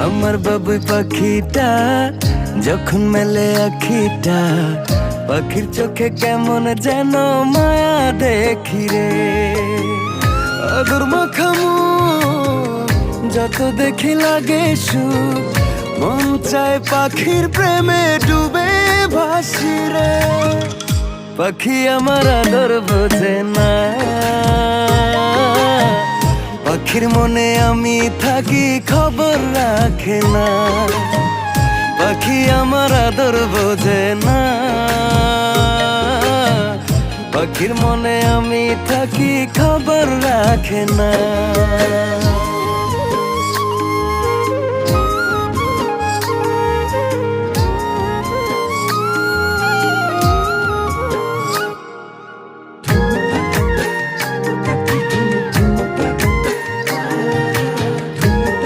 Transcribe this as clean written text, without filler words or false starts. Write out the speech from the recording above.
আমার বাবুই পাখিটা যখন মেলে আখিটা, পাখির চোখে কেমন যেন মায়া দেখি রে। আদর মাখামু যত দেখি লাগে সুখ, মন চায় পাখির প্রেমে ডুবে ভাসি রে। পাখি আমার আদর বোঝে না, পাখির মনে আমি থাকি খবর রাখে না। পাখি আমার আদর বোঝে না, পাখির মনে আমি থাকি খবর রাখে না।